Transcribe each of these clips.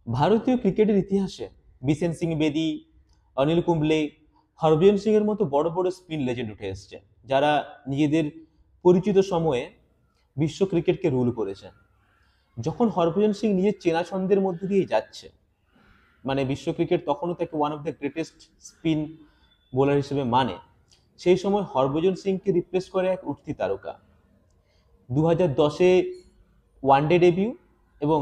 ভারতীয় ক্রিকেটের ইতিহাসে বিশেন সিং বেদি, অনিল কুম্বলে, হরভজন সিং এর মতো বড় বড় স্পিন লেজেন্ড উঠে এসছে, যারা নিজেদের পরিচিত সময়ে বিশ্ব ক্রিকেটকে রুল করেছে। যখন হরভজন সিং নিজের চেনা ছন্দের মধ্যে দিয়ে যাচ্ছে, মানে বিশ্ব ক্রিকেট তখনও তাকে one of the greatest spin bowler হিসেবে মানে, সেই সময় হরভজন সিংকে রিপ্লেস করে এক উঠতি তারকা। 2010-এ ওয়ানডে ডেবিউ এবং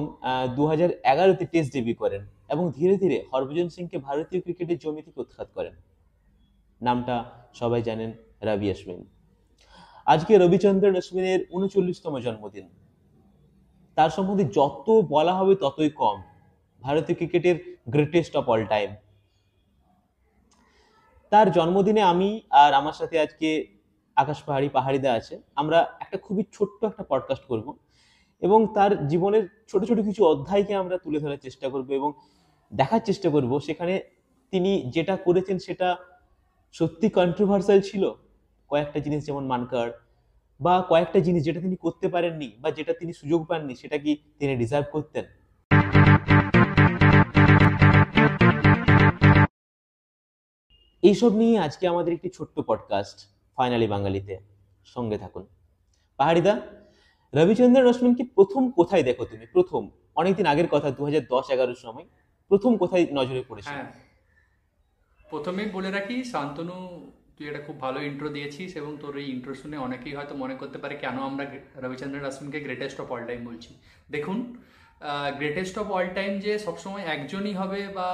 2011-তে টেস্ট ডেবিউ করেন, এবং ধীরে ধীরে হরভজন সিংকে ভারতীয় ক্রিকেটের জমি থেকে উৎখাত করেন। নামটা সবাই জানেন, রবি অশ্বিন। আজকে রবিচন্দ্রন অশ্বিনের 39তম জন্মদিন। তার সম্বন্ধে যত বলা হবে ততই কম। ভারতীয় ক্রিকেটের গ্রেটেস্ট অফ অল টাইম। তার জন্মদিনে আমি আর আমার সাথে আজকে আকাশ পাহাড়িদা আছে, আমরা একটা খুবই ছোট্ট একটা পডকাস্ট করব এবং তার জীবনের ছোট ছোট কিছু অধ্যায়কে আমরা তুলে ধরার চেষ্টা করব এবং দেখার চেষ্টা করব সেখানে তিনি যেটা করেছেন সেটা সত্যি কন্ট্রোভার্সাল ছিল। কয়েকটা জিনিস যেমন মানকার, বা কয়েকটা জিনিস যেটা তিনি করতে পারেননি বা যেটা তিনি সুযোগ পাননি, সেটা কি তিনি ডিজার্ভ করতেন। এইসব নিয়ে আজকে আমাদের একটি ছোট্ট পডকাস্ট ফাইনালি বাঙালিতে। সঙ্গে থাকুন। পাহাড়িদা, রবিচন্দ্রন অশ্বিনকে প্রথম কোথায় দেখো তুমি? প্রথম অনেকদিন আগের কথা, 2010-11 সময় প্রথম কোথায় নজরে পড়েছিল? হ্যাঁ, প্রথমেই বলে রাখি শান্তনু, তুই একটা খুব ভালো ইন্ট্রো দিয়েছিস এবং তোর এই ইন্ট্রো শুনে অনেকেই হয়তো মনে করতে পারে কেন আমরা রবিচন্দ্রন অশ্বিনকে গ্রেটেস্ট অফ অল টাইম বলছি। দেখুন, গ্রেটেস্ট অফ অল টাইম যে সবসময় একজনই হবে বা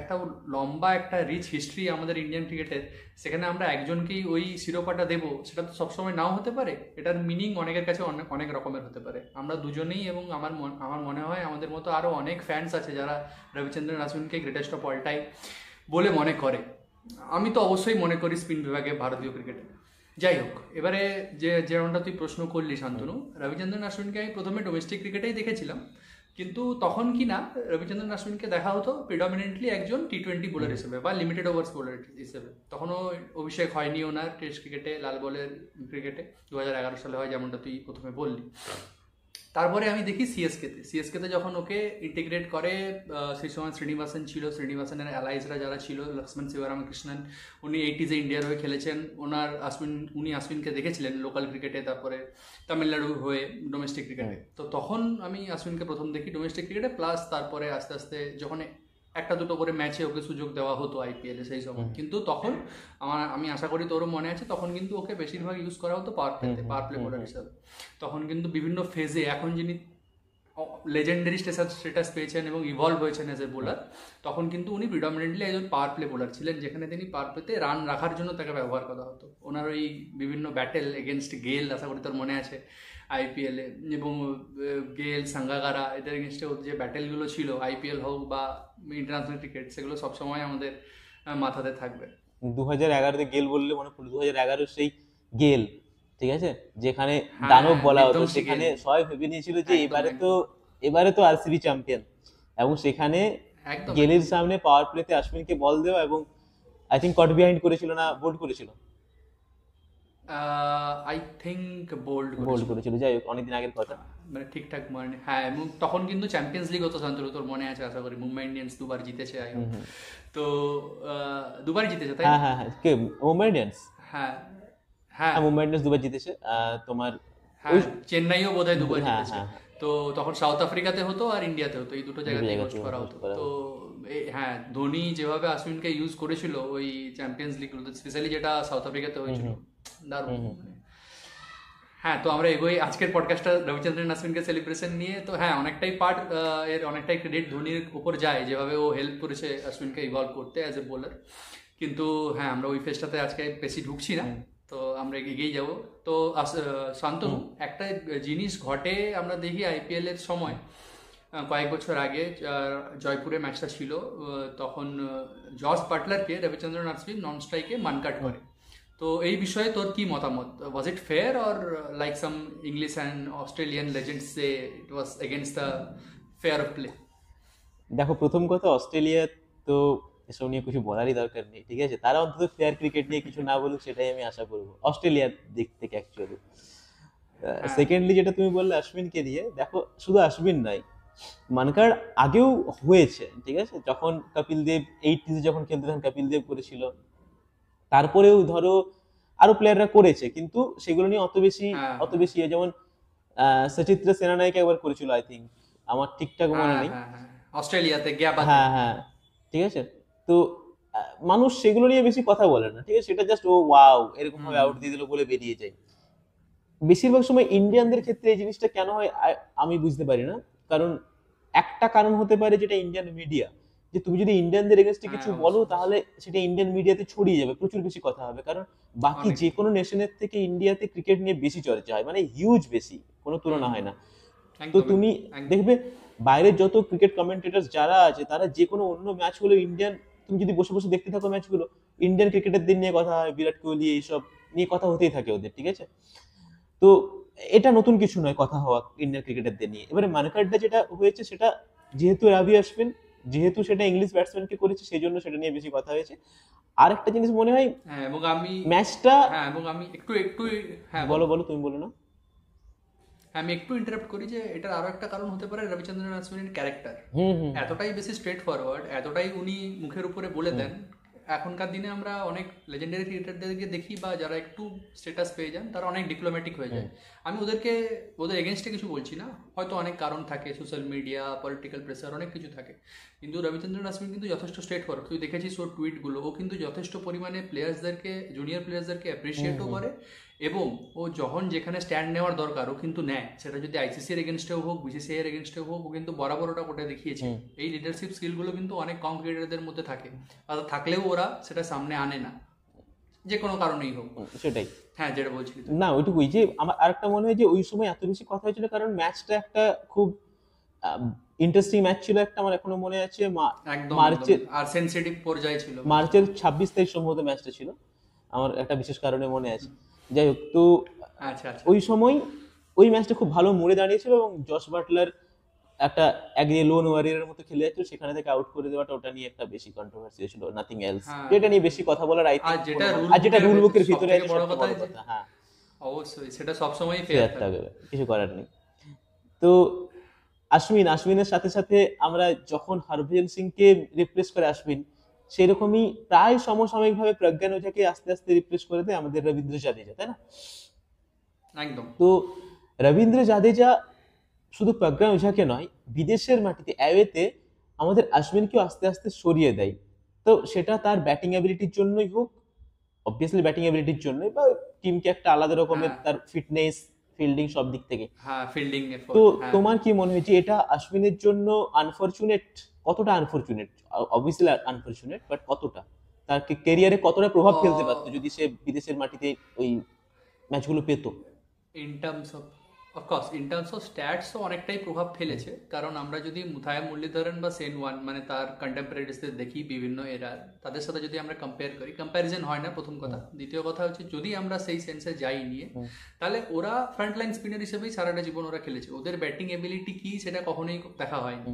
একটা লম্বা একটা রিচ হিস্ট্রি আমাদের ইন্ডিয়ান ক্রিকেটের, সেখানে আমরা একজনকেই ওই শিরোপাটা দেবো, সেটা তো সবসময় নাও হতে পারে। এটার মিনিং অনেকের কাছে অনেক অনেক রকমের হতে পারে। আমরা দুজনেই এবং আমার মনে হয় আমাদের মতো আরও অনেক ফ্যান্স আছে যারা রবিচন্দ্রন অশ্বিনকে গ্রেটেস্ট অফ অল টাইম বলে মনে করে। আমি তো অবশ্যই মনে করি স্পিন বিভাগে ভারতীয় ক্রিকেটে। যাই হোক, এবারে যেমনটা তুই প্রশ্ন করলি শান্তনু, রবিচন্দ্রন অশ্বিনকে আমি প্রথমে ডোমেস্টিক ক্রিকেটেই দেখেছিলাম, কিন্তু তখন কি না রবিচন্দ্রন অশ্বিনকে দেখা হতো প্রিডমিনেন্টলি একজন টি-20 বোলার হিসেবে বা লিমিটেড ওভার্স বোলার হিসেবে। তখনও অভিষেক হয়নি ওনার টেস্ট ক্রিকেটে, লাল বলের ক্রিকেটে। 2011 সালে হয়, যেমনটা তুই প্রথমে বললি। তারপরে আমি দেখি সিএসকেতে যখন ওকে ইন্টিগ্রেট করে, সেই সময় শ্রীনিবাসন ছিল, শ্রীনিবাসনের অ্যালাইজরা যারা ছিল, লক্ষ্মণ শিবরামকৃষ্ণন, উনি 80s ইন্ডিয়ার হয়ে খেলেছেন। উনি আশ্বিনকে দেখেছিলেন লোকাল ক্রিকেটে, তারপরে তামিলনাড়ু হয়ে ডোমেস্টিক ক্রিকেটে। তো তখন আমি আশ্বিনকে প্রথম দেখি ডোমেস্টিক ক্রিকেটে, প্লাস তারপরে আস্তে আস্তে যখন একটা দুটো করে ম্যাচে ওকে সুযোগ দেওয়া হতো আইপিএলে সেই সময়। কিন্তু তখন আমি আশা করি তোরও মনে আছে, তখন কিন্তু ওকে বেশিরভাগ ইউজ করা হতো পাওয়ার প্লে বোলার হিসাবে। তখন কিন্তু বিভিন্ন ফেজে, এখন যিনি লেজেন্ডারি স্ট্যাটাস পেয়েছেন এবং ইভলভ হয়েছেন অ্যাজ এ বোলার, তখন কিন্তু উনি প্রিডমিনেন্টলি একজন পাওয়ার প্লে বোলার ছিলেন, যেখানে তিনি পাওয়ার প্লেতে রান রাখার জন্য তাকে ব্যবহার করা হতো। ওনার ওই বিভিন্ন ব্যাটেল এগেনস্ট গেল, আশা করি তোর মনে আছে আইপিএলে, এবং গেল, সাঙ্গাকারা, এদের এগেনস্টে যে ব্যাটেলগুলো ছিল আইপিএল হোক বা ইন্টারন্যাশনাল ক্রিকেট, সেগুলো সবসময় আমাদের মাথাতে থাকবে। 2011-তে গেল বললে মনে পড়লো 2011 সেই গেল, ঠিক আছে, যেখানে হ্যাঁ, দানব বলা হতো। বিধ্বংসী গেল। সেখানে সবাই ভেবে নিয়েছিল যে একদম, একদম, এবারে তো আরসিবি চ্যাম্পিয়ন, এবং সেখানে একদম, গেলের একদম। সামনে পাওয়ার প্লেতে অশ্বিনকে বল দেওয়া, এবং আই থিঙ্ক কট বিহাইন্ড করেছিল না বোল্ড করেছিল? আই থিঙ্ক বোল্ড বোল্ড করেছিল। করেছিল, যাই হোক অনেকদিন আগের কথা। মানে ঠিকঠাক মনে, হ্যাঁ। এবং তখন কিন্তু চ্যাম্পিয়ন্স লিগ হতো শান্তনু, তোর মনে আছে আশা করি। মুম্বাই ইন্ডিয়ান্স দুবার জিতেছে, আই হোপ। তো দুবার জিতেছে, তাই হ্যাঁ না? হ্যাঁ হ্যাঁ, কে? মুম্বাই ইন্ডিয়ান্স। হ্যাঁ, হ্যাঁ, হ্যাঁ, মুম্বাই ইন্ডিয়ান্স দুবার জিতেছে। তোমার ওই হ্যাঁ, চেন্নাইও বোধহয় দুবার হ্যাঁ জিতেছে। হ্যাঁ হ্যাঁ, তো তখন সাউথ আফ্রিকাতে হতো আর ইন্ডিয়াতে হতো, এই দুটো দুটো জায়গাতেই হোস্ট জায়গাতে করা হোস্ট হতো। করা তো হতো। হ্যাঁ, ধোনি যেভাবে আশ্বিনকে ইউজ করেছিল ওই চ্যাম্পিয়ন্স লিগগুলোতে, স্পেশালি যেটা সাউথ আফ্রিকাতে হয়েছিল, দারুণ। মানে হ্যাঁ, তো আমরা এগোই আজকের পডকাস্টটা রবিচন্দ্রন অশ্বিনকে সেলিব্রেশন নিয়ে। তো হ্যাঁ, অনেকটাই পার্ট, এর অনেকটাই ক্রেডিট ধোনির উপর যায়, যেভাবে ও হেল্প করেছে অশ্বিনকে ইভলভ করতে অ্যাজ এ বোলার। কিন্তু হ্যাঁ, আমরা ওই ফেজটাতে আজকে বেশি ঢুকছি না, তো আমরা এগিয়ে যাব। তো শান্তনু, একটা জিনিস ঘটে, আমরা দেখি আইপিএল এর সময়, কয়েক বছর আগে জয়পুরে ম্যাচটা ছিল, তখন জস বাটলারকে রবিচন্দ্রন অশ্বিন নন স্ট্রাইকে মানকাট করে। তো এই বিষয়ে তোর কি মতামত? Was it fair or like some English and Australian legends say it was against the fair of play? দেখো, প্রথম কথা, অস্ট্রেলিয়া তো এসব নিয়ে কিছু বলারই দরকার নেই, ঠিক আছে, তারা অন্তত ফেয়ার ক্রিকেট নিয়ে কিছু না বলুক, সেটাই আমি আশা করবো অস্ট্রেলিয়ার দিক থেকে অ্যাকচুয়ালি। হ্যাঁ, সেকেন্ডলি যেটা তুমি বললে অশ্বিনকে দিয়ে, দেখো শুধু অশ্বিন নয়, মানকার আগেও হয়েছে, ঠিক আছে, যখন কপিল দেব 80s যখন খেলতে তখন কপিল দেব করেছিল, তারপরেও ধরো আরো প্লেয়াররা করেছে, কিন্তু সেগুলো নিয়ে হ্যাঁ অত বেশি যেমন সচিত্র সেনানায়ক একবার করেছিল আই থিঙ্ক, আমার ঠিকঠাক মনে হ্যাঁ নেই। হ্যাঁ হ্যাঁ অস্ট্রেলিয়াতে গ্যাবাতে। হ্যাঁ হ্যাঁ, ঠিক আছে। তো মানুষ সেগুলো নিয়ে বেশি কথা বলে না, ঠিক আছে, সেটা জাস্ট ও ওয়াও এরকম হুম ভাবে হুম আউট দিয়ে দিল বলে বেরিয়ে যায়। বেশিরভাগ সময় ইন্ডিয়ানদের ক্ষেত্রে এই জিনিসটা কেন হয় আমি বুঝতে পারি না। কারণ একটা কারণ হতে পারে যেটা ইন্ডিয়ান মিডিয়া, যে তুমি যদি ইন্ডিয়ানদের এগেনস্টে হ্যাঁ কিছু বলো অবশ্যই তাহলে সেটা ইন্ডিয়ান মিডিয়াতে ছড়িয়ে যাবে, প্রচুর বেশি কথা হবে, কারণ বাকি অনেক। যে কোনো নেশনের থেকে ইন্ডিয়াতে ক্রিকেট নিয়ে বেশি চর্চা হয়, মানে হিউজ বেশি, কোনো হুম তুলনা হুম হয় না। তো একদম তুমি একদম একদম। দেখবে বাইরের যত ক্রিকেট কমেন্টেটর যারা আছে তারা যে কোনো অন্য ম্যাচ হলো ইন্ডিয়ান, তুমি যদি বসে বসে দেখতে থাকো ম্যাচগুলো, ইন্ডিয়ান ক্রিকেটারদের নিয়ে কথা হয়, বিরাট কোহলি এইসব নিয়ে কথা হতেই থাকে ওদের, ঠিক আছে। তো এটা নতুন কিছু নয় কথা হওয়া ইন্ডিয়ান ক্রিকেটারদের নিয়ে। এবারে মানকাড্ডা যেটা হয়েছে সেটা যেহেতু রাবি অশ্বিন, যেহেতু সেটা ইংলিশ ব্যাটসম্যানকে করেছে সেই জন্য সেটা নিয়ে বেশি কথা হয়েছে। আর একটা জিনিস মনে হয় হ্যাঁ এবং আমি ম্যাচটা, হ্যাঁ এবং আমি একটু একটু হ্যাঁ বলো বলো। বলো তুমি বলো না। আমি একটু ইন্টারাপ্ট করি যে এটার আরো একটা কারণ হতে পারে রবিচন্দ্রন অশ্বিনের ক্যারেক্টার। হুম হুম এতটাই বেশি স্ট্রেট ফরওয়ার্ড, এতটাই উনি মুখের উপরে বলে হুম দেন। এখনকার দিনে আমরা অনেক লেজেন্ডারি ক্রিকেটারদেরকে দেখি বা যারা একটু স্ট্যাটাস পেয়ে যান তারা অনেক ডিপ্লোম্যাটিক হয়ে হুম যায়। আমি ওদের এগেনস্টে কিছু বলছি না, হয়তো অনেক কারণ থাকে, সোশ্যাল মিডিয়া, পলিটিক্যাল প্রেসার, অনেক কিছু থাকে, কিন্তু রবিচন্দ্রন অশ্বিন কিন্তু যথেষ্ট স্ট্রেট ফরওয়ার্ড। তুই দেখেছিস ওর টুইটগুলো, ও কিন্তু যথেষ্ট পরিমাণে প্লেয়ার্সদেরকে, জুনিয়র প্লেয়ার্সদেরকে হুম অ্যাপ্রিসিয়েটও হুম করে এবং ও যখন যেখানে স্ট্যান্ড নেওয়ার দরকার ও কিন্তু নেয়, সেটা যদি আইসিসি এর এগেনস্টেও হোক, বিসিসিআই এর এগেনস্টেও হোক, ও কিন্তু বরাবর ওটা করে দেখিয়েছে। হুম এই লিডারশিপ স্কিলগুলো কিন্তু অনেক কম ক্রিকেটারদের মধ্যে থাকে, আর থাকলেও ওরা সেটা সামনে আনে না, যে কোনো কারণেই হোক। সেটাই। হ্যাঁ যেটা বলছিলি তুই। না ওইটুকুই, যে আমার আরেকটা মনে হয় যে ওই সময় এত বেশি কথা হয়েছিল কারণ ম্যাচটা একটা খুব ইন্টারেস্টিং ম্যাচ ছিল একটা, আমার এখনো মনে আছে একদম একদম, মার্চের আর সেন্সিটিভ পর্যায়ে ছিল ম্যাচটা। মার্চের 26 তারিখ সম্ভবত ম্যাচটা ছিল, আমার একটা বিশেষ কারণে মনে আছে। যাই হোক, তো আচ্ছা আচ্ছা। ওই সময় ওই ম্যাচটা খুব ভালো মোড়ে দাঁড়িয়েছিল এবং জস বাটলার একটা একদিকে লোন ওয়ারিয়ারের মতো খেলে যাচ্ছিল, সেখানে থেকে আউট করে দেওয়াটা ওটা নিয়ে একটা বেশি কন্ট্রোভার্সি ছিল, নাথিং এলস, হ্যাঁ যেটা হ্যাঁ। নিয়ে বেশি কথা বলার আই আর থিঙ্ক যেটা রুল আর যেটা রুল বুকের সব ভিতরে থেকে আছে বড় সবচেয়ে কথা বড় যে কথা। হ্যাঁ, অবশ্যই সেটা সবসময় ফেয়ার ফেয়ার থাকবে। থাকবে, কিছু করার নেই। তো আশ্বিনের সাথে সাথে আমরা যখন হরভজন সিংকে রিপ্লেস করে আশ্বিন, সেরকমই প্রায় সমসাময়িকভাবে প্রজ্ঞান ওঝাকে আস্তে আস্তে রিপ্লেস করে দেয় আমাদের রবীন্দ্র জাদেজা, তাই না? একদম। তো রবীন্দ্র জাদেজা শুধু প্রজ্ঞান ওঝাকে নয়, বিদেশের মাটিতে অ্যাওয়েতে আমাদের আশ্বিনকেও আস্তে আস্তে সরিয়ে দেয়। তো সেটা তার ব্যাটিং অ্যাবিলিটির জন্যই হোক, অবভিয়াসলি ব্যাটিং অ্যাবিলিটির জন্যই, বা টিমকে একটা আলাদা রকমের হ্যাঁ তার ফিটনেস, ফিল্ডিং সব দিক থেকে। হ্যাঁ ফিল্ডিং তো এফোর্ট হ্যাঁ। তোমার কি মনে হয় যে এটা আশ্বিনের জন্য আনফরচুনেট, কতটা আনফরচুনেট? অবভিয়াসলি আনফরচুনেট, বাট কতটা তার কেরিয়ারে কতটা প্রভাব ফেলতে পারতো যদি সে বিদেশের মাটিতে ওই ম্যাচগুলো পেতো? In terms of course in terms of stats তো অনেকটাই প্রভাব ফেলেছে, কারণ আমরা যদি মুথায়া মুরলীধরন বা সেন ওয়ান মানে তার কন্টেম্পোরারিজদের দেখি বিভিন্ন এরার, তাদের সাথে যদি আমরা কম্পেয়ার করি, কম্প্যারিজন হয় না প্রথম কথা। দ্বিতীয় কথা হচ্ছে যদি আমরা সেই সেন্সে যাই নিয়ে, তাহলে ওরা ফ্রন্টলাইন স্পিনার হিসেবেই সারাটা জীবন ওরা খেলেছে, ওদের ব্যাটিং এবিলিটি কি সেটা কখনোই দেখা হয়নি।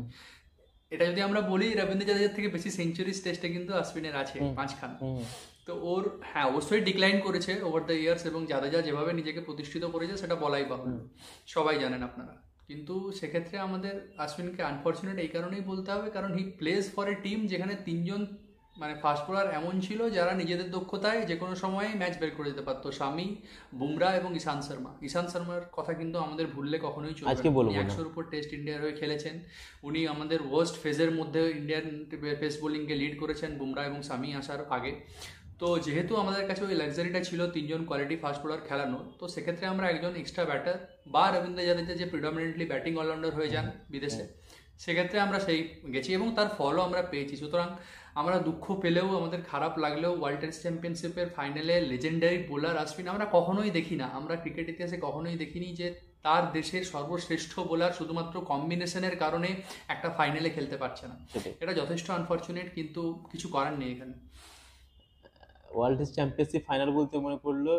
এটা যদি আমরা বলি, রবীন্দ্র জাদেজার থেকে বেশি সেঞ্চুরিজ টেস্টে কিন্তু আশ্বিনের আছে 5খান। তো ওর হ্যাঁ অবশ্যই ডিক্লাইন করেছে ওভার দ্য ইয়ার্স, এবং জাদেজা যেভাবে নিজেকে প্রতিষ্ঠিত করেছে সেটা বলাই বাহুল্য, সবাই জানেন আপনারা। কিন্তু সেক্ষেত্রে আমাদের আশ্বিনকে আনফর্চুনেট এই কারণেই বলতে হবে, কারণ he plays for a team যেখানে 3জন মানে ফাস্ট বোলার এমন ছিল যারা নিজেদের দক্ষতায় যে কোনো সময় ম্যাচ বের করে দিতে পারতো, শামি, বুমরা এবং ঈশান্ত শর্মা। ঈশান্ত শর্মার কথা কিন্তু আমাদের ভুললে কখনোই চলবে আজকে না। বলবো উনি না। 100-র উপর টেস্ট ইন্ডিয়ার হয়ে খেলেছেন, উনি আমাদের ওয়ার্স্ট ফেজের মধ্যে ইন্ডিয়ান পেস বোলিংকে লিড করেছেন বুমরা এবং শামি আসার আগে। তো যেহেতু আমাদের কাছে ওই লাক্সারিটা ছিল 3জন কোয়ালিটি ফাস্ট বোলার খেলানোর, তো সেক্ষেত্রে আমরা একজন এক্সট্রা ব্যাটার বা রবীন্দ্র জাদেজা যে প্রিডমিনেন্টলি ব্যাটিং অলরাউন্ডার হয়ে যান বিদেশে, সেক্ষেত্রে আমরা সেই গেছি এবং তার ফলও আমরা পেয়েছি। সুতরাং আমরা দুঃখ পেলেও, আমাদের খারাপ লাগলেও, ওয়ার্ল্ড টেস্ট চ্যাম্পিয়নশিপের ফাইনালে লেজেন্ডারি বোলার আশ্বিন আমরা কখনোই দেখি না, আমরা ক্রিকেট ইতিহাসে কখনোই দেখিনি যে তার দেশের সর্বশ্রেষ্ঠ বোলার শুধুমাত্র কম্বিনেশনের কারণে একটা ফাইনালে খেলতে পারছে না। এটা যথেষ্ট আনফর্চুনেট, কিন্তু কিছু করার নেই এখানে। ওয়ার্ল্ড টেস্ট চ্যাম্পিয়নশিপ ফাইনাল বলতে মনে পড়লো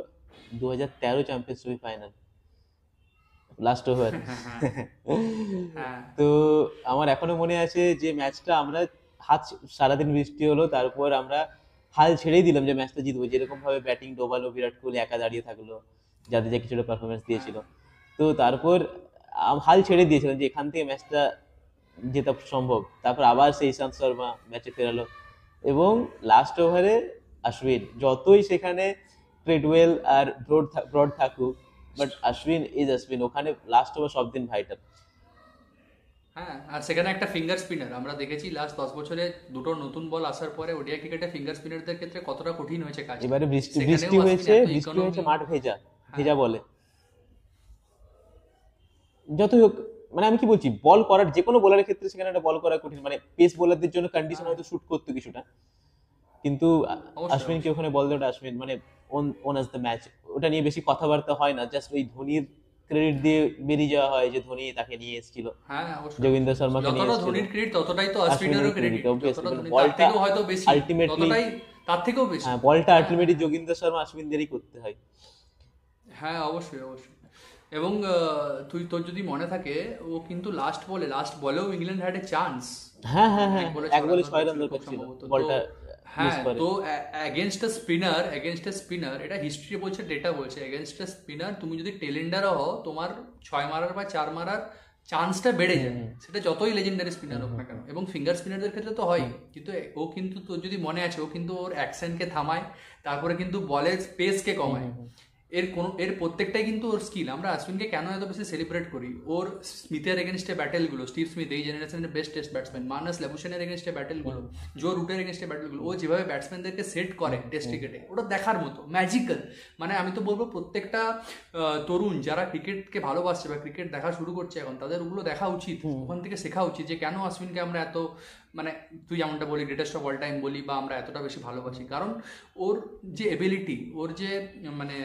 2013 চ্যাম্পিয়নশিপ ফাইনাল, লাস্ট ওভার। হ্যাঁ তো আমার এখনো মনে আছে যে ম্যাচটা আমরা সারাদিন বৃষ্টি হলো, তারপর আমরা হাল ছেড়েই দিলাম যে ম্যাচটা জিতবো, যেরকম ভাবে ব্যাটিং ডোবালো, বিরাট কোহলি একা দাঁড়িয়ে থাকলো, যাদের কিছুটা পারফরমেন্স দিয়েছিল। তো তারপর হাল ছেড়ে দিয়েছিলাম যে এখান থেকে ম্যাচটা জেতা সম্ভব। তারপর আবার সেই ইশান্ত শর্মা ম্যাচে ফেরালো, এবং লাস্ট ওভারে অশ্বিন, যতই সেখানে ট্রেডওয়েল আর ব্রড থাকুক, বাট অশ্বিন ইজ অশ্বিন, ওখানে লাস্ট ওভার সব দিন ভাইটাল। হ্যাঁ, আর সেখানে একটা ফিঙ্গার স্পিনার আমরা দেখেছি লাস্ট 10 বছরে দুটো নতুন বল আসার পরে ওডিআই ক্রিকেটে ফিঙ্গার স্পিনারদের ক্ষেত্রে কতটা কঠিন হয়েছে কাজ। এবারে বৃষ্টি সেখানেও বৃষ্টি অশ্বিন হয়েছে, এত বৃষ্টি হয়েছে, ইকোনমি। মাঠ ভেজা হ্যাঁ, ভেজা বলে। যতই হোক, মানে আমি কি বলছি, বল করার যে কোনো বোলারের ক্ষেত্রে সেখানে একটা বল করা কঠিন, মানে পেস বোলারদের জন্য কন্ডিশন হ্যাঁ, হয়তো শুট করতো কিছুটা, কিন্তু অবশ্যই অশ্বিনকে অবশ্যই। ওখানে বল দেওয়াটা, অশ্বিন মানে ওন অ্যাজ দ্য ম্যাচ, ওটা নিয়ে বেশি কথাবার্তা হয় না, জাস্ট ওই ধোনির ক্রেডিট দিয়ে বেরিয়ে যাওয়া হয় যে ধোনি তাকে নিয়ে এসেছিল, হ্যাঁ, অবশ্যই যোগেন্দ্র অবশ্যই অবশ্যই। শর্মাকে নিয়ে যতটা এসেছিল। ধোনির ক্রেডিট ততটাই তো অশ্বিনের অশ্বিনেরও ক্রেডিট ক্রেডিট, অবভিয়াসলি, যতটা মানে ধোনি তার বলটা থেকেও হয়তো বেশি, আলটিমেটলি, ততটাই তার থেকেও বেশি। হ্যাঁ বলটা হ্যাঁ হ্যাঁ আলটিমেটলি যোগেন্দ্র শর্মা অশ্বিনদেরই করতে হয়। হ্যাঁ, অবশ্যই অবশ্যই। এবং তোর যদি মনে থাকে, ও কিন্তু লাস্ট বলেও ইংল্যান্ড হ্যাড এ চান্স, হ্যাঁ হ্যাঁ হ্যাঁ, এক বলে এক 6 বলে রান 6 রান দরকার ছিল দরকার খুব ছিল, সম্ভবত। তো বলটা মিস হ্যাঁ, করে। তো এগেনস্ট এ স্পিনার, এটা হিস্ট্রি বলছে, ডেটা বলছে, এগেনস্ট এ স্পিনার তুমি যদি টেলেন্ডারও হও, তোমার 6 মারার বা 4 মারার চান্সটা বেড়ে যায়, সেটা যতই লেজেন্ডারি স্পিনার হোক না কেন। এবং ফিঙ্গার স্পিনারদের ক্ষেত্রে তো হয়, কিন্তু ও কিন্তু, তোর যদি মনে আছে, ও কিন্তু ওর অ্যাকশনকে থামায়, তারপরে কিন্তু বলের স্পেসকে কমায়। এর প্রত্যেকটাই কিন্তু ওর স্কিল। আমরা অশ্বিনকে কেন এত বেশি সেলিব্রেট করি, ওর স্মিথের এগেনস্টে ব্যাটেলগুলো, স্টিভ স্মিথ এই জেনারেশনের বেস্ট টেস্ট ব্যাটসম্যান, মার্নাস ল্যাবুশেনের এগেনস্টে ব্যাটেলগুলো, জো রুটের এগেনস্টে ব্যাটেলগুলো, ও যেভাবে ব্যাটসম্যানদেরকে সেট করে টেস্ট ক্রিকেটে, ওটা দেখার মতো ম্যাজিক্যাল। মানে আমি তো বলবো প্রত্যেকটা তরুণ যারা ক্রিকেটকে ভালোবাসছে বা ক্রিকেট দেখা শুরু করছে এখন, তাদের ওগুলো দেখা উচিত, ওখান থেকে শেখা উচিত যে কেন অশ্বিনকে আমরা এত, মানে তুই যেমনটা বলি গ্রেটেস্ট অফ অল টাইম বলি, বা আমরা এতটা বেশি ভালোবাসি, কারণ ওর যে এবিলিটি, ওর যে মানে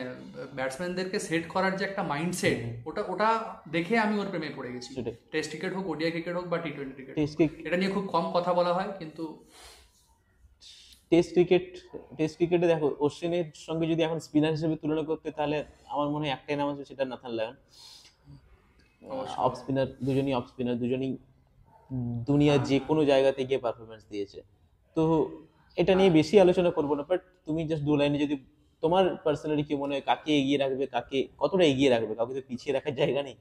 ব্যাটসম্যানদেরকে সেট করার যে একটা মাইন্ডসেট, ওটা ওটা দেখে আমি ওর প্রেমে পড়ে গেছি। সেটাই। টেস্ট ক্রিকেট হোক, ওডিআই ক্রিকেট হোক, বা টি-20 ক্রিকেট হোক, টেস্ট ক্রিকেট, এটা নিয়ে খুব কম কথা বলা হয়, কিন্তু টেস্ট ক্রিকেট টেস্ট ক্রিকেটে দেখো, অশ্বিনের সঙ্গে যদি এখন স্পিনার হিসেবে তুলনা করতে, তাহলে আমার মনে হয় একটাই নাম আছে, সেটা নাথান লায়ন। অবশ্যই অফ স্পিনার দুজনই, অফ স্পিনার দুজনই দুনিয়ার হ্যাঁ যে কোনো জায়গাতে গিয়ে পারফরমেন্স দিয়েছে। তো এটা নিয়ে হ্যাঁ, বেশি আলোচনা করবো না, বাট তুমি জাস্ট দু লাইনে যদি তোমার পার্সোনালি কি মনে হয়, কাকে এগিয়ে রাখবে, কাকে কতটা এগিয়ে রাখবে, কাউকে তো পিছিয়ে রাখার জায়গা নেই।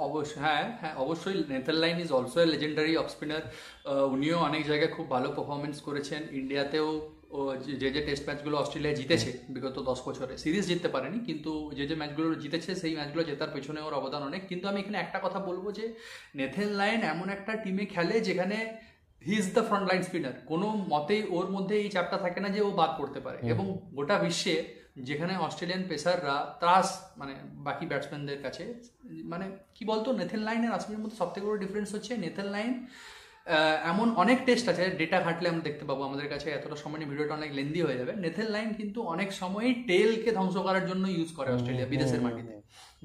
অবশ্যই, হ্যাঁ হ্যাঁ, অবশ্যই Netherland is also a legendary off spinner. উনিও অনেক জায়গায় খুব ভালো পারফরমেন্স করেছেন ইন্ডিয়াতেও। ও যে টেস্ট ম্যাচগুলো অস্ট্রেলিয়া জিতেছে বিগত 10 বছরে, সিরিজ জিততে পারেনি, কিন্তু যে ম্যাচগুলো জিতেছে সেই ম্যাচগুলো জেতার পেছনে ওর অবদান অনেক। কিন্তু আমি এখানে একটা কথা বলবো যে নেথন লায়ন এমন একটা টিমে খেলে যেখানে he is the front line spinner, কোনো মতেই ওর মধ্যে এই চাপটা থাকে না যে ও বাদ পড়তে পারে। এবং গোটা বিশ্বে যেখানে অস্ট্রেলিয়ান পেসাররা ত্রাস, মানে বাকি ব্যাটসম্যানদের কাছে, মানে কি বলতো, নেথন লাইন আর অশ্বিনের মধ্যে সবথেকে বড় ডিফারেন্স হচ্ছে নেথন লাইন এমন অনেক টেস্ট আছে, ডেটা ঘাটলে আমরা দেখতে পাবো, আমাদের কাছে এতটা সময় নিয়ে ভিডিওটা অনেক লেন্দি হয়ে যাবে। নেথন লাইন কিন্তু অনেক সময়ই টেলকে ধ্বংস করার জন্য ইউজ করে অস্ট্রেলিয়া বিদেশের মাটিতে,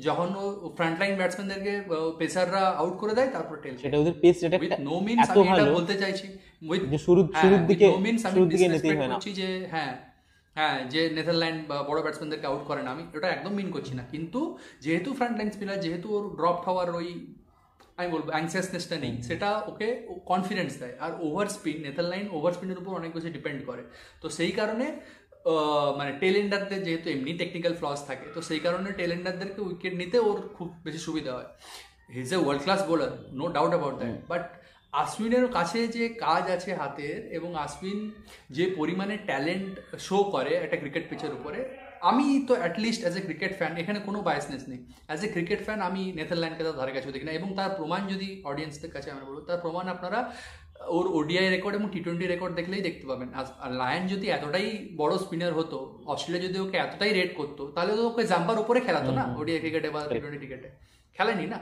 যখন ও ফ্রন্ট লাইন ব্যাটসম্যানদেরকে পেসাররা আউট করে দেয়, তারপর টেল সেটা ওদের পেস রেট উইথ একটা নো মিনস এত আমি এটা ভালো বলতে চাইছি, উইথ যে শুরুর হ্যাঁ শুরুর উইথ দিকে নো মিনস আমি শুরুর দিকে নিতেই ডিসরেসপেক্ট হয় না। করছি যে হ্যাঁ হ্যাঁ, যে নেদারল্যান্ড বা বড় ব্যাটসম্যানদেরকে আউট করে না, আমি ওটা একদম মিন করছি না, কিন্তু যেহেতু ফ্রন্ট লাইন স্পিনার, যেহেতু ওর ড্রপ হওয়ার ওই, আমি বলবো অ্যাংসিয়াসনেসটা নেই, সেটা ওকে কনফিডেন্স দেয়। আর ওভার স্পিন, নেদারল্যান্ড ওভার স্পিনের উপর অনেক বেশি ডিপেন্ড করে। তো সেই কারণে মানে টেলেন্ডারদের যেহেতু এমনি টেকনিক্যাল ফ্লস থাকে, তো সেই কারণে টেলেন্ডারদেরকে উইকেট নিতে ওর খুব বেশি সুবিধা হয়। He is a world class bowler, no doubt about that, but আশ্বিনের কাছে যে কাজ আছে হাতের, এবং আশ্বিন যে পরিমাণে ট্যালেন্ট শো করে একটা ক্রিকেট পিচের উপরে, আমি তো at least as a cricket fan, এখানে কোনো বায়াসনেস নেই, অ্যাজ এ ক্রিকেট ফ্যান আমি নেদারল্যান্ডকে তার ধারে কাছে দেখি না। এবং তার প্রমাণ যদি অডিয়েন্সদের কাছে আমরা বলবো, তার প্রমাণ আপনারা ওর ওডিআই রেকর্ড এবং টি-20 রেকর্ড দেখলেই দেখতে পাবেন। আর লায়ন যদি এতটাই বড় স্পিনার হতো, অস্ট্রেলিয়া যদি ওকে এতটাই রেট করতো, তাহলে তো ওকে জাম্পার উপরে খেলাতো না ওডিআই ক্রিকেটে বা টি-20 ক্রিকেটে, খেলেনি না।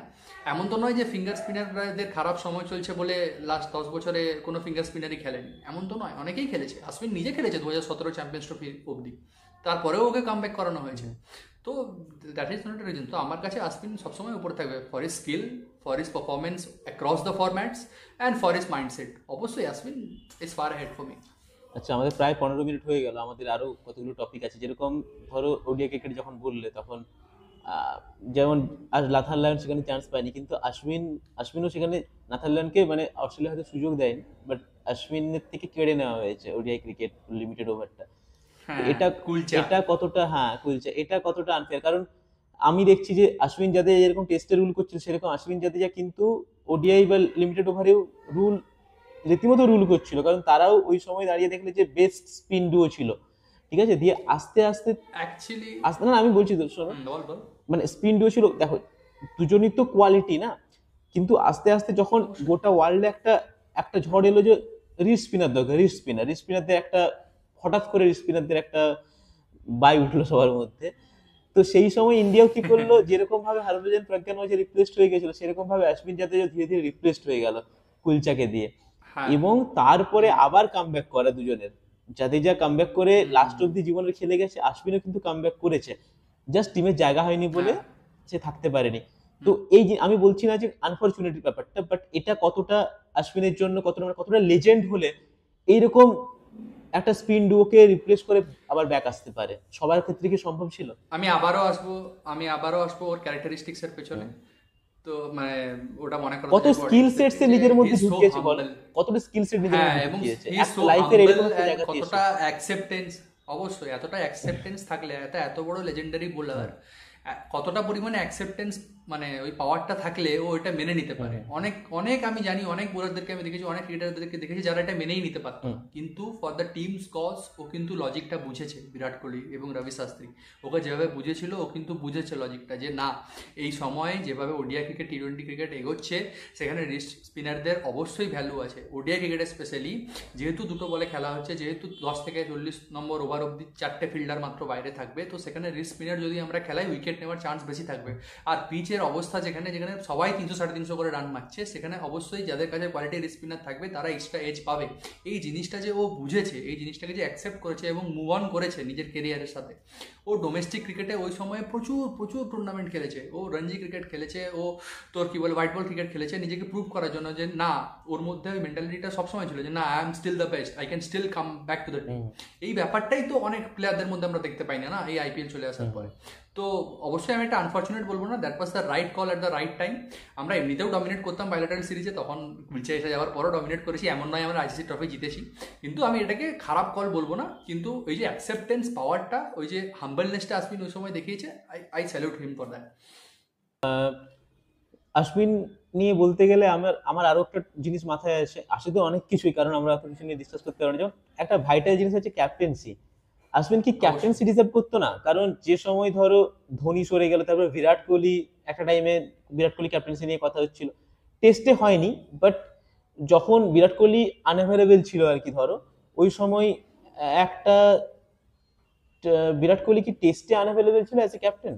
এমন তো নয় যে ফিঙ্গার স্পিনারদের খারাপ সময় চলছে বলে লাস্ট 10 বছরে কোনো ফিঙ্গার স্পিনারই খেলেনি, এমন তো নয়, অনেকেই খেলেছে। আশ্বিন নিজে খেলেছে 2017 চ্যাম্পিয়ন্স ট্রফি অবধি, তারপরেও ওকে কামব্যাক করানো হয়েছে। তো that is not a reason. তো আমার কাছে আশ্বিন সবসময় উপরে থাকবে, for his skill, for his performance across the formats, and for his mindset. অবশ্যই Ashwin is far head for me. আচ্ছা, আমাদের প্রায় 15 মিনিট হয়ে গেল, আমাদের আরো কতগুলো টপিক আছে। যেরকম ধরো ওডিআই ক্রিকেট যখন বললে, তখন যেমন নাথান লায়ন সেখানে চান্স পায়নি, কিন্তু আশ্বিনও সেখানে নাথান লায়নকে, মানে অস্ট্রেলিয়া হয়তো সুযোগ দেয়নি, বাট আশ্বিনের থেকে কেড়ে নেওয়া হয়েছে ওডিআই ক্রিকেট লিমিটেড ওভারটা। হ্যাঁ, এটা কুলচা। এটা কতটা, হ্যাঁ কুলছে, এটা কতটা আনফেয়ার? কারণ আমি দেখছি যে অশ্বিন জাদেজা যেরকম টেস্টে রুল করছিল সেরকম অশ্বিন জাদেজা কিন্তু ওডিআই বা লিমিটেড ওভারেও রুল রীতিমতো রুল করছিল, কারণ তারাও ওই সময় দাঁড়িয়ে দেখলে যে বেস্ট স্পিন ডুও ছিল, ঠিক আছে। দিয়ে আস্তে আস্তে অ্যাকচুয়ালি আস্তে না, আমি বলছি তো শোনো, বল বল। মানে স্পিন ডুও ছিল, দেখো দুজনই তো কোয়ালিটি না, কিন্তু আস্তে আস্তে যখন গোটা ওয়ার্ল্ডে একটা একটা ঝড় এলো যে রিস্ট স্পিনার দরকার, রিস্ট স্পিনারদের একটা হঠাৎ করে রিস্ট স্পিনারদের একটা বাই উঠলো সবার মধ্যে। তো সেই সময় ইন্ডিয়াও কি করলো, যেরকম ভাবে হরভজন প্রজ্ঞান ওয়াজে রিপ্লেসড হয়ে গেছিল সেরকম ভাবে অশ্বিন জাদেজা ধীরে ধীরে রিপ্লেসড হয়ে গেল কুলচাকে দিয়ে। হ্যাঁ এবং তারপরে আবার কামব্যাক করা দুজনের, জাদেজা কামব্যাক করে লাস্ট অব্দি জীবনের খেলে গেছে, অশ্বিনও কিন্তু কামব্যাক করেছে, জাস্ট টিমের জায়গা হয়নি বলে হ্যাঁ সে থাকতে পারেনি। তো এই যে আমি বলছি না যে আনফরচুনেট ব্যাপারটা, বাট এটা কতটা অশ্বিনের জন্য কতটা লেজেন্ড হলে এইরকম একটা স্পিন ডুওকে রিপ্লেস করে আবার ব্যাক আসতে পারে, সবার ক্ষেত্রে কি সম্ভব ছিল? আমি আবারও আসবো, ওর ক্যারেক্টারিস্টিক্স এর পেছনে। তো মানে ওটা মনে করো কত স্কিল সেট সে নিজের মধ্যে ঢুকিয়েছে বলো, কতটা স্কিল সেট নিজের হ্যাঁ, মধ্যে এবং ঢুকিয়েছে হি ইজ একটা সো লাইফের হাম্বল এরকম একটা এন্ড জায়গাতে এসে। কতটা অ্যাকসেপ্টেন্স, অবশ্যই এতটা অ্যাকসেপ্টেন্স থাকলে এত বড় লেজেন্ডারি বোলার, কতটা পরিমাণে অ্যাকসেপ্টেন্স মানে ওই পাওয়ারটা থাকলে ও এটা মেনে নিতে পারে। অনেক অনেক আমি জানি, অনেক বোলারদেরকে আমি দেখেছি, অনেক ক্রিকেটারদেরকে দেখেছি যারা এটা মেনেই নিতে পারতো না, কিন্তু ফর দ্য টিমস কজ ও কিন্তু লজিকটা বুঝেছে। বিরাট কোহলি এবং রবি শাস্ত্রী ওকে যেভাবে বুঝেছিল, ও কিন্তু বুঝেছে লজিকটা, যে না এই সময়ে যেভাবে ওডিআই ক্রিকেট টি-20 ক্রিকেট এগোচ্ছে সেখানে রিস্ট স্পিনারদের অবশ্যই ভ্যালু আছে। ওডিআই ক্রিকেটে স্পেশালি যেহেতু দুটো বলে খেলা হচ্ছে, যেহেতু 10 থেকে 40 নম্বর ওভার অব্দি 4টে ফিল্ডার মাত্র বাইরে থাকবে, তো সেখানে রিস্ট স্পিনার যদি আমরা খেলাই উইকেট নেওয়ার চান্স বেশি থাকবে। আর পিচের অবস্থা যেখানে যেখানে সবাই 300-350 করে রান মারছে, সেখানে অবশ্যই যাদের কাছে কোয়ালিটি রিস্ট স্পিনার থাকবে তারা এক্সট্রা এজ পাবে। এই জিনিসটা যে ও বুঝেছে, এই জিনিসটাকে যে অ্যাকসেপ্ট করেছে এবং মুভ অন করেছে নিজের কেরিয়ারের সাথে। ও ডোমেস্টিক ক্রিকেটে ওই সময়ে প্রচুর প্রচুর টুর্নামেন্ট খেলেছে, ও রঞ্জি ক্রিকেট খেলেছে, ও তোর কি বলে হোয়াইট বল ক্রিকেট খেলেছে, নিজেকে প্রুভ করার জন্য যে না, ওর মধ্যে ওই মেন্টালিটিটা সবসময় ছিল যে না, I am still the best, I can still come back to the team. এই ব্যাপারটাই তো অনেক প্লেয়ারদের মধ্যে আমরা দেখতে পাই না এই আইপিএল চলে আসার পরে। তো অবশ্যই আমি একটা আনফর্চুনেট বলবো না, that was the right call at the right time. আমরা এমনিতেও ডমিনেট করতাম বাইলেটারাল সিরিজে, তখন নিচে এসে যাওয়ার পরও ডমিনেট করেছি, এমন নয় আমরা আইসিসি ট্রফি জিতেছি, কিন্তু আমি এটাকে খারাপ কল বলবো না। কিন্তু ওই যে অ্যাকসেপ্টেন্স পাওয়ারটা, ওই যে হাম্বলনেসটা অশ্বিন ওই সময় দেখিয়েছে, I salute him for that. Ashwin নিয়ে বলতে গেলে আমার আমার আরো একটা জিনিস মাথায় আসে তো অনেক কিছুই, কারণ আমরা এত কিছু নিয়ে ডিসকাস করতে পারি না। যেমন একটা ভাইটাল জিনিস হচ্ছে ক্যাপ্টেন্সি। অশ্বিন কি ক্যাপ্টেন্সি ডিজার্ভ করতো না? কারণ যে সময় ধরো ধোনি সরে গেল, তারপর বিরাট কোহলি, একটা টাইমে বিরাট কোহলি ক্যাপ্টেন্সি নিয়ে কথা হচ্ছিল, টেস্টে হয়নি, বাট যখন বিরাট কোহলি আনঅ্যাভেলেবেল ছিল আর কি, ধরো ওই সময় একটা বিরাট কোহলি কি টেস্টে আনঅ্যাভেলেবেল ছিল as a captain?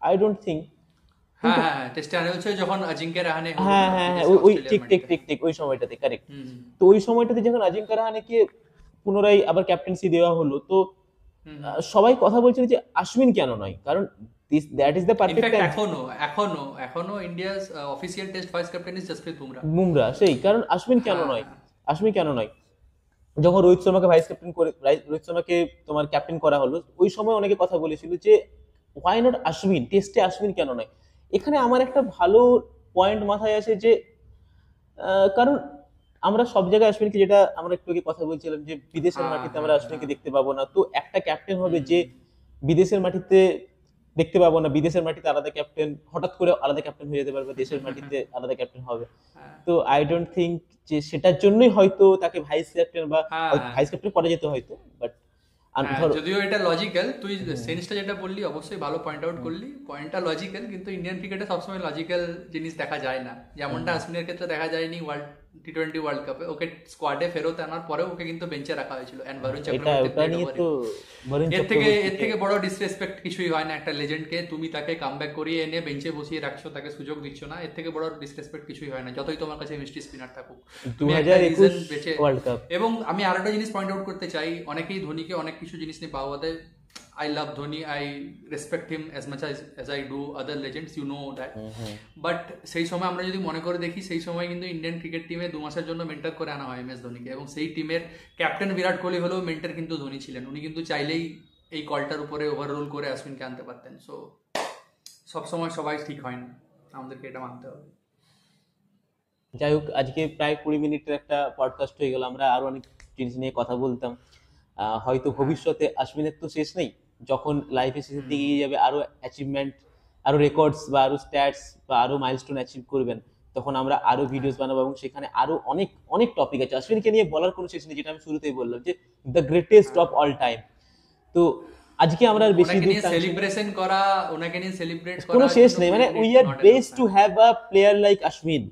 I don't think. হ্যাঁ হ্যাঁ, টেস্টে আনা হচ্ছে যখন আজিঙ্ক্য রাহানে হলো হ্যাঁ না, হ্যাঁ হ্যাঁ, বিদেশে ওই অস্ট্রেলিয়ার ঠিক মাটিতে। ঠিক ওই সময়টাতে কারেক্ট। হুম তো ওই সময়টাতে যখন আজিঙ্ক্য রাহানেকে পুনরায় আবার ক্যাপ্টেন্সি দেওয়া হলো, তো হুম। সবাই কথা বলছিল যে অশ্বিন কেন নয়, কারণ that is the perfect in fact time. এখনো India's official test vice captain is Jasprit Bumrah. Bumrah সেই, কারণ অশ্বিন কেন হ্যাঁ নয়? অশ্বিন কেন নয়? যখন রোহিত শর্মাকে ভাইস ক্যাপ্টেন করে, রোহিত শর্মাকে তোমার ক্যাপ্টেন করা হলো, ওই সময় অনেকে কথা বলেছিল যে হোয়াই নট অশ্বিন, টেস্টে অশ্বিন কেন নয়? এখানে আমার একটা ভালো পয়েন্ট মাথায় আসে যে কারণ আমরা সব জায়গায় অশ্বিনকে, যেটা আমরা একটু আগে কথা বলছিলাম যে বিদেশের হ্যাঁ মাটিতে হ্যাঁ আমরা অশ্বিনকে হ্যাঁ। দেখতে পাবো না, তো একটা ক্যাপ্টেন হবে হুম। যে বিদেশের মাটিতে দেখতে পাবো না, বিদেশের মাটিতে আলাদা ক্যাপ্টেন, হঠাৎ করে আলাদা ক্যাপ্টেন হয়ে যেতে পারবে, দেশের মাটিতে আলাদা ক্যাপ্টেন হবে। হ্যাঁ তো আই ডোন্ট থিঙ্ক যে সেটার জন্যই হয়তো তাকে ভাইস ক্যাপ্টেন বা হ্যাঁ হ্যাঁ। ভাইস ক্যাপ্টেন করা যেত হয়তো, বাট হ্যাঁ, ধরো যদিও এটা লজিক্যাল, তুই সেন্সটা যেটা বললি অবশ্যই ভালো পয়েন্ট আউট করলি, পয়েন্টটা লজিক্যাল, কিন্তু ইন্ডিয়ান ক্রিকেটে সবসময় লজিক্যাল জিনিস দেখা যায় না, যেমনটা অশ্বিনের ক্ষেত্রে দেখা যায়নি টি-20 ওয়ার্ল্ড কাপে। ওকে স্কোয়াডে ফেরত আনার পরেও ওকে কিন্তু বেঞ্চে রাখা হয়েছিল, এন্ড বরুণ এটা চক্রবর্তী ওটা played নিয়ে over তো him। বরুণ এর চক্রবর্তীকে থেকে বড় ডিসরেসপেক্ট কিছুই হয় না একটা লেজেন্ডকে, তুমি তাকে কামব্যাক করিয়ে এনে বেঞ্চে বসিয়ে রাখছো, তাকে সুযোগ দিচ্ছ না, এর থেকে বড় ডিসরেসপেক্ট কিছুই হয় না, যতই তোমার কাছে মিষ্টি স্পিনার থাকুক। তুমি একটা 2021 রিজন বেঁচে। World cup. এবং আমি আরেকটা জিনিস পয়েন্ট আউট করতে চাই, অনেকেই ধোনিকে অনেক কিছু জিনিস নিয়ে পাওয়াতে, I love Dhoni, I respect him as much as I do other legends, you know that. But সেই সময় আমরা যদি মনে করে দেখি, সেই সময় কিন্তু ইন্ডিয়ান ক্রিকেট টিমে 2 মাসের জন্য মেন্টর করে আনা হয় MS ধোনিকে, এবং সেই টিমের ক্যাপ্টেন বিরাট কোহলি হলেও মেন্টর কিন্তু ধোনি ছিলেন। উনি কিন্তু চাইলেই এই কলটার উপরে ওভাররুল করে অশ্বিনকে আনতে পারতেন। সো সবসময় সবাই ঠিক হয় না, আমাদেরকে এটা মানতে হবে। যাই হোক, আজকে প্রায় 20 মিনিটের একটা পডকাস্ট হয়ে গেল, আমরা আরো অনেক জিনিস নিয়ে কথা বলতাম। হয়তো ভবিষ্যতে অশ্বিনের তো শেষ নেই, যখন লাইফে শেষের দিকে গিয়ে যাবে, আরো অ্যাচিভমেন্ট আরো রেকর্ডস বা আরো স্ট্যাটস বা আরো মাইলস্টোন অ্যাচিভ করবেন, তখন আমরা আরো ভিডিওস বানাবো এবং সেখানে আরো অনেক অনেক টপিক আছে। অশ্বিনকে নিয়ে বলার কোনো শেষ নেই, যেটা আমি শুরুতেই বললাম যে the greatest of all time. তো আজকে আমরা আর বেশি ওনাকে দূর নিয়ে টানছি না। সেলিব্রেশন করা, ওনাকে নিয়ে সেলিব্রেট কোনো করার শেষ জন্য নেই, মানে we we need are not enough blessed to time। Have a player like Ashwin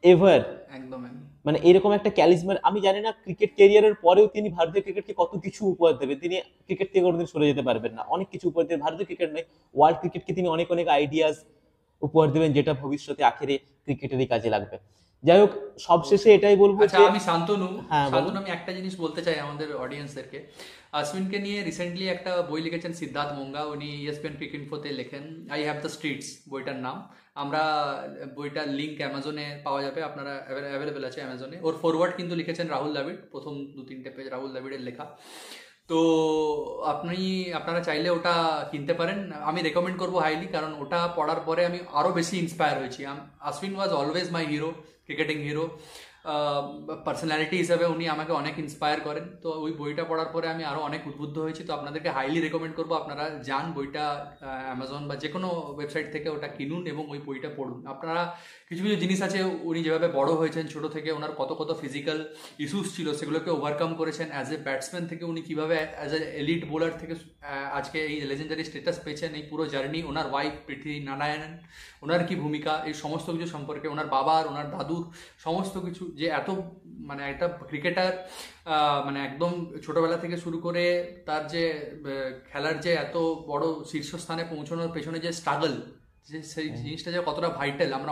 ever. একদম একদম। মানে এরকম একটা ক্যালিসমার, আমি জানি না ক্রিকেট ক্যারিয়ারের পরেও তিনি ভারতীয় ক্রিকেটকে কত কিছু উপহার দেবেন। তিনি ক্রিকেট থেকে কোনোদিন সরে যেতে পারবেন না, অনেক কিছু উপহার দেবেন। ভারতীয় ক্রিকেট নয়, ওয়ার্ল্ড ক্রিকেটকে তিনি অনেক অনেক আইডিয়াস উপহার দেবেন, যেটা ভবিষ্যতে আখেরে ক্রিকেটেরই কাজে লাগবে। যাই হোক, সবশেষে এটাই বলবো আচ্ছা, যে আমি শান্তনু, হ্যাঁ বলো। আমি একটা জিনিস বলতে চাই আমাদের অডিয়েন্সদেরকে। অশ্বিনকে নিয়ে রিসেন্টলি একটা বই লিখেছেন সিদ্ধার্থ মঙ্গা, উনি ইএসপিএন ক্রিক ইনফোতে লেখেন আই হ্যাভ দ্য স্ট্রিটস, বইটার নাম। আমরা বইটার লিঙ্ক অ্যামাজনে পাওয়া যাবে, আপনারা অ্যাভেলেবেল আছে অ্যামাজনে। ওর ফরওয়ার্ড কিন্তু লিখেছেন রাহুল দ্রাবিড়, প্রথম 2-3টে পেজ রাহুল দ্রাবিড়ের লেখা। তো আপনারা চাইলে ওটা কিনতে পারেন, আমি রেকমেন্ড করবো হাইলি, কারণ ওটা পড়ার পরে আমি আরও বেশি ইন্সপায়ার হয়েছি। Ashwin was always my hero, cricketing hero. Personality হিসাবে উনি আমাকে অনেক ইন্সপায়ার করেন। তো ওই বইটা পড়ার পরে আমি আরও অনেক উদ্বুদ্ধ হয়েছি। তো আপনাদেরকে হাইলি রেকমেন্ড করবো, আপনারা যান বইটা অ্যামাজন বা যে কোনো ওয়েবসাইট থেকে ওটা কিনুন এবং ওই বইটা পড়ুন। আপনারা কিছু কিছু জিনিস আছে, উনি যেভাবে বড় হয়েছেন ছোট থেকে, ওনার কত কত ফিজিক্যাল ইস্যুস ছিল, সেগুলোকে ওভারকাম করেছেন। অ্যাজ এ ব্যাটসম্যান থেকে উনি কীভাবে অ্যাজ এ এলিট বোলার থেকে আজকে এই লেজেন্ডারি স্ট্যাটাস পেয়েছেন, এই পুরো জার্নি, ওনার ওয়াইফ প্রীতি নারায়ণন, ওনার কি ভূমিকা, এই সমস্ত কিছু সম্পর্কে, ওনার বাবার, ওনার দাদুর সমস্ত কিছু, যে এত মানে একটা ক্রিকেটার মানে একদম ছোটবেলা থেকে শুরু করে তার যে খেলার যে এত বড় শীর্ষস্থানে পৌঁছানোর পেছনে যে স্ট্রাগল, যে সেই জিনিসটা যে কতটা ভাইটাল, আমরা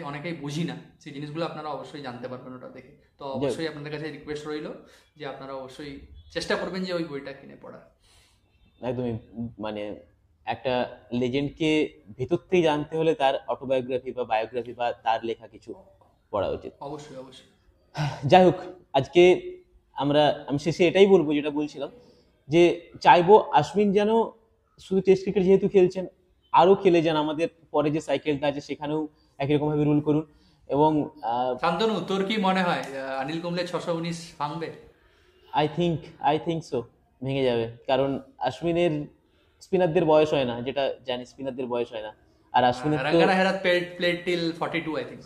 অনেকেই বুঝি না। সেই জিনিসগুলো আপনারা অবশ্যই জানতে পারবেন ওটা দেখে। তো অবশ্যই আপনাদের কাছে রিকোয়েস্ট রইল যে আপনারা অবশ্যই চেষ্টা করবেন যে ওই বইটা কিনে পড়ার। একদমই, মানে একটা লেজেন্ডকে ভেতর থেকে জানতে হলে তার অটোবায়োগ্রাফি বা বায়োগ্রাফি বা তার লেখা কিছু পড়া উচিত। অবশ্যই অবশ্যই। যাই হোক, আজকে আমি শেষে এটাই বলবো যেটা বলছিলাম, যে চাইবো অশ্বিন যেন শুধু টেস্ট ক্রিকেট যেহেতু খেলছেন, আরো খেলে যান, আমাদের পরে যে সাইকেলটা আছে সেখানেও একই রকম ভাবে রুল করুন। এবং শান্তনু, তোর কি মনে হয় অনিল কুম্বলে 619 ভাঙবে? আই থিঙ্ক সো, ভেঙে যাবে। কারণ অশ্বিনের স্পিনারদের বয়স হয় না, যেটা জানি, স্পিনারদের বয়স হয় না। আর অশ্বিনের তো রঙ্গানা Herat played till 42 I think.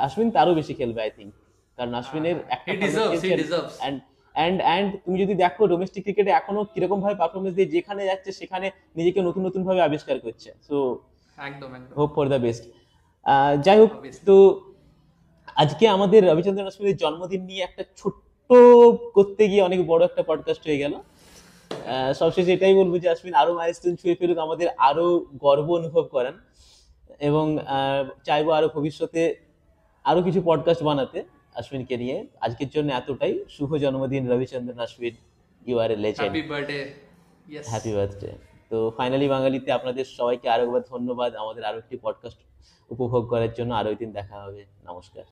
Ashwin তো আরো বেশি খেলবে আই থিঙ্ক, কারণ অশ্বিনের একটা he deserves. অ্যান্ড তুমি যদি দেখো ডোমেস্টিক ক্রিকেটে এখনো কিরকম ভাবে পারফরমেন্স দিয়ে যেখানে যাচ্ছে সেখানে নিজেকে নতুন নতুন ভাবে আবিষ্কার করছে। সো একদম একদম। Hope for the best. যাই হোক, Obviously. তো আজকে আমাদের রবিচন্দ্রন অশ্বিনের জন্মদিন নিয়ে একটা ছোট্ট করতে গিয়ে অনেক বড় একটা পডকাস্ট হয়ে গেল। সবশেষে এটাই বলবো যে অশ্বিন আরো মাইলস্টোন ছুঁয়ে ফেলুক, আমাদের আরো গর্ব অনুভব করান, এবং চাইবো আরো ভবিষ্যতে আরো কিছু পডকাস্ট বানাতে অশ্বিনকে নিয়ে। আজকের জন্য এতটাই। শুভ জন্মদিন Ravichandran Ashwin, you are a legend. Happy birthday. Yes. Happy birthday. তো ফাইনালি বাঙালিতে আপনাদের সবাইকে আরো একবার ধন্যবাদ আমাদের আরো একটি পডকাস্ট উপভোগ করার জন্য। আরো একদিন দেখা হবে। নমস্কার।